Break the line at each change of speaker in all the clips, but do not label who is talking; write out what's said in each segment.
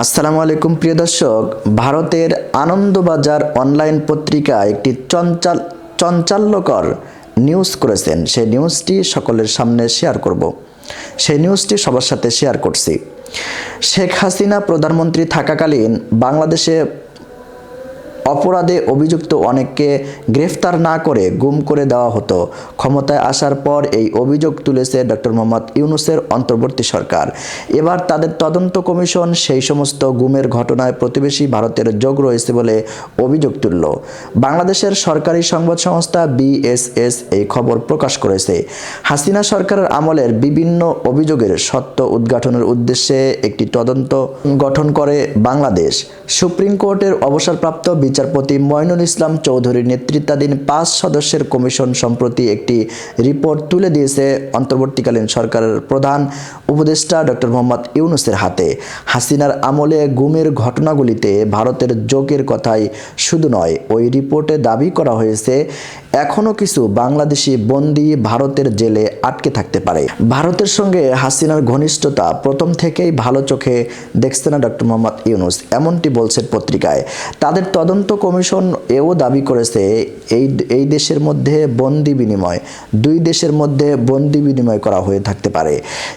আসসালামু আলাইকুম প্রিয় দর্শক, ভারতের আনন্দবাজার অনলাইন পত্রিকা একটি চাঞ্চল্যকর নিউজ করেছেন। সেই নিউজটি সকলের সামনে শেয়ার করব। সেই নিউজটি সবার সাথে শেয়ার করছি। শেখ হাসিনা প্রধানমন্ত্রী থাকাকালীন বাংলাদেশে অপরাধে অভিযুক্ত অনেককে গ্রেফতার না করে গুম করে দেওয়া হতো। ক্ষমতায় আসার পর এই অভিযোগ তুলেছে ডক্টর মোহাম্মদ ইউনূসের অন্তর্বর্তী সরকার। এবার তাদের তদন্ত কমিশন সেই সমস্ত গুমের ঘটনায় প্রতিবেশী ভারতের যোগ রয়েছে বলে অভিযোগ তুলল। বাংলাদেশের সরকারি সংবাদ সংস্থা বিএসএস এই খবর প্রকাশ করেছে। হাসিনা সরকারের আমলের বিভিন্ন অভিযোগের সত্য উদ্ঘাটনের উদ্দেশ্যে একটি তদন্ত গঠন করে বাংলাদেশ। সুপ্রিম কোর্টের অবসরপ্রাপ্ত বিচারপতি মঈনুল ইসলাম চৌধুরীর নেতৃত্বাধীন 5 সদস্যের কমিশন সম্প্রতি একটি রিপোর্ট তুলে দিয়েছে অন্তর্বর্তীকালীন সরকারের প্রধান উপদেষ্টা ডক্টর মোহাম্মদ ইউনূসের হাতে। হাসিনার আমলে গুমের ঘটনাগুলিতে ভারতের যোগের কথাই শুধু নয়, ওই রিপোর্টে দাবি করা হয়েছে এখনও কিছু বাংলাদেশি বন্দী ভারতের জেলে আটকে থাকতে পারে। ভারতের সঙ্গে হাসিনার ঘনিষ্ঠতা প্রথম থেকেই ভালো চোখে দেখছে না ডক্টর মোহাম্মদ ইউনূস, এমনটি বলছে পত্রিকায়। তাদের তদন্ত কমিশন এও দাবি করেছে এই দেশের মধ্যে বন্দি বিনিময়, দুই দেশের মধ্যে বন্দি বিনিময় করা হয়ে থাকতে পারে।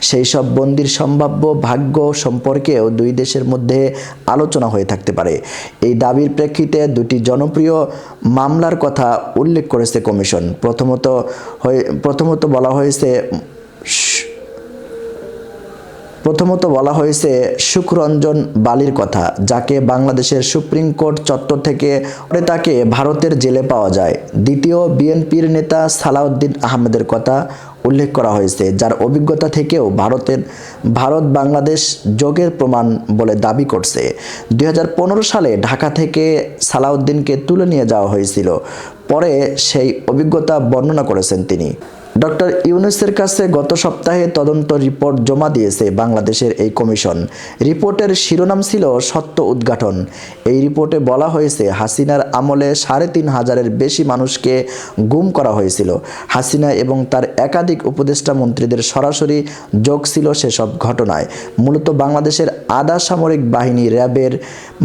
সেই সব বন্দির সম্ভাব্য ভাগ্য সম্পর্কেও দুই দেশের মধ্যে আলোচনা হয়ে থাকতে পারে। এই দাবির প্রেক্ষিতে দুটি জনপ্রিয় মামলার কথা উল্লেখ করেছে কমিশন। প্রথমত বলা হয়েছে সুখরঞ্জন বালির কথা, যাকে বাংলাদেশের সুপ্রিম কোর্ট চত্বর থেকে তাকে ভারতের জেলে পাওয়া যায়। দ্বিতীয়, বিএনপির নেতা সালাউদ্দিন আহমেদের কথা উল্লেখ করা হয়েছে, যার অভিজ্ঞতা থেকেও ভারত বাংলাদেশ যোগের প্রমাণ বলে দাবি করছে। 2015 সালে ঢাকা থেকে সালাউদ্দিনকে তুলে নিয়ে যাওয়া হয়েছিল। পরে সেই অভিজ্ঞতা বর্ণনা করেছেন তিনি। ডক্টর ইউনূসের কাছে গত সপ্তাহে তদন্ত রিপোর্ট জমা দিয়েছে বাংলাদেশের এই কমিশন। রিপোর্টের শিরোনাম ছিল সত্য উদ্ঘাটন। এই রিপোর্টে বলা হয়েছে হাসিনার আমলে 3,500-এর বেশি মানুষকে গুম করা হয়েছিল। হাসিনা এবং তার একাধিক উপদেষ্টা মন্ত্রীদের সরাসরি যোগ ছিল সেসব ঘটনায়। মূলত বাংলাদেশের আধা সামরিক বাহিনী র্যাবের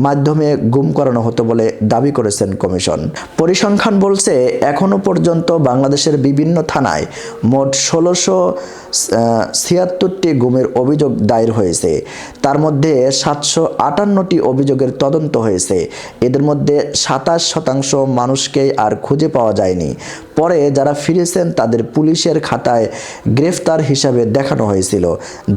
মাধ্যমে গুম করানো হতো বলে দাবি করেছেন কমিশন। পরিসংখ্যান বলছে এখনো পর্যন্ত বাংলাদেশের বিভিন্ন থানায় মোট 1676টি গুমের অভিযোগ দায়ের হয়েছে। তার মধ্যে 758টি অভিযোগের তদন্ত হয়েছে। এদের মধ্যে 27% মানুষকেই আর খুঁজে পাওয়া যায়নি। পরে যারা ফিরেছেন তাদের পুলিশের খাতায় গ্রেফতার হিসাবে দেখানো হয়েছিল।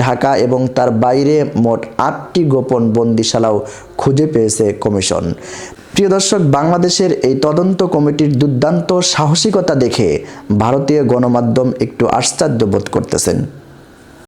ঢাকা এবং তার বাইরে মোট 8টি গোপন বন্দিশালাও খুঁজে পেয়েছে কমিশন। প্রিয় দর্শক, বাংলাদেশের এই তদন্ত কমিটির দুর্দান্ত সাহসিকতা দেখে ভারতীয় গণমাধ্যম একটু আশ্চর্য বোধ করতেছেন।